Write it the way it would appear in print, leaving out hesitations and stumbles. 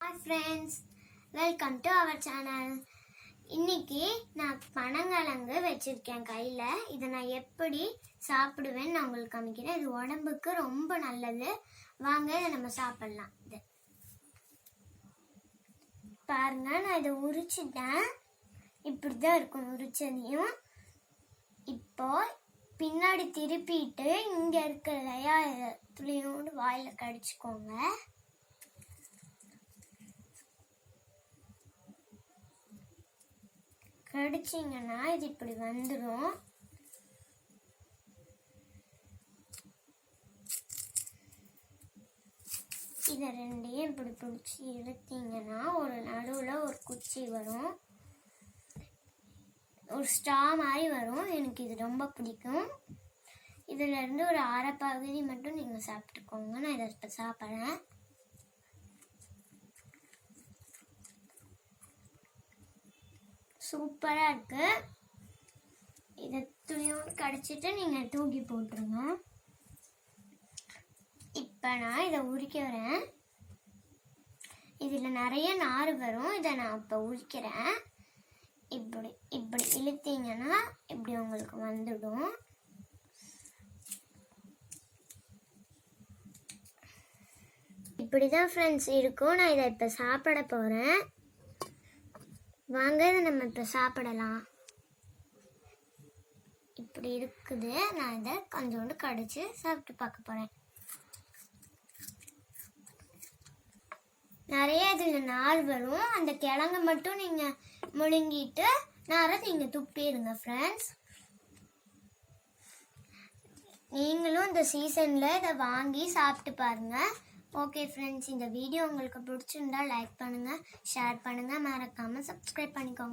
Hi friends, welcome to our channel. இன்னைக்கு நான் பனங்கிழங்கு வச்சிருக்கேன் கையில. இதை நான் எப்படி சாப்பிடுவேன்னு நான் உங்களுக்கு காமிக்கிறேன். இது உடம்புக்கு ரொம்ப நல்லது. வாங்க இதை நம்ம சாப்பிடலாம். இது பாருங்க, நான் இதை உரிச்சிட்டேன். இப்படிதான் இருக்கும் உரிச்சதையும். இப்போ பின்னாடி திருப்பிட்டு இங்க இருக்க இல்லையா, துளியோடு வாயில கடிச்சுக்கோங்க. கடிச்சிங்கன்னா இது இப்படி வந்துடும். இதை ரெண்டையும் இப்படி பிடிச்சி இழுத்தீங்கன்னா ஒரு நடுவில் ஒரு குச்சி வரும், ஒரு ஸ்ட்ரா மாதிரி வரும். எனக்கு இது ரொம்ப பிடிக்கும். இதுல இருந்து ஒரு அரை பகுதி மட்டும் நீங்க சாப்பிட்டுக்கோங்க. நான் இதை இப்போ சாப்பிட்றேன். சூப்பரா இருக்கு. இதை துணியோடு கடிச்சிட்டு நீங்க தூக்கி போட்டுருங்க. இப்ப நான் இதை உரிக்க வரேன். இதுல நிறைய நார் வரும். இதை நான் இப்ப உரிக்கிறேன். இப்படி இப்படி இழுத்தீங்கன்னா இப்படி உங்களுக்கு வந்துடும். இப்படிதான் ஃப்ரெண்ட்ஸ் இருக்கும். நான் இதை இப்ப சாப்பிட போறேன். வாங்க இதை நம்ம இப்போ சாப்பிடலாம். இப்படி இருக்குது. நான் இதை கொஞ்சோண்டு கடிச்சு சாப்பிட்டு பார்க்க போறேன். நிறைய இதில் நார் வரும். அந்த கிழங்க மட்டும் நீங்க முழுங்கிட்டு நாரை நீங்க துப்பிடுங்க ஃப்ரெண்ட்ஸ். நீங்களும் இந்த சீசன்ல இதை வாங்கி சாப்பிட்டு பாருங்க. ஓகே ஃப்ரெண்ட்ஸ், இந்த வீடியோ உங்களுக்கு பிடிச்சிருந்தா லைக் பண்ணுங்க, ஷேர் பண்ணுங்க, மறக்காம சப்ஸ்கிரைப் பண்ணிக்கோங்க.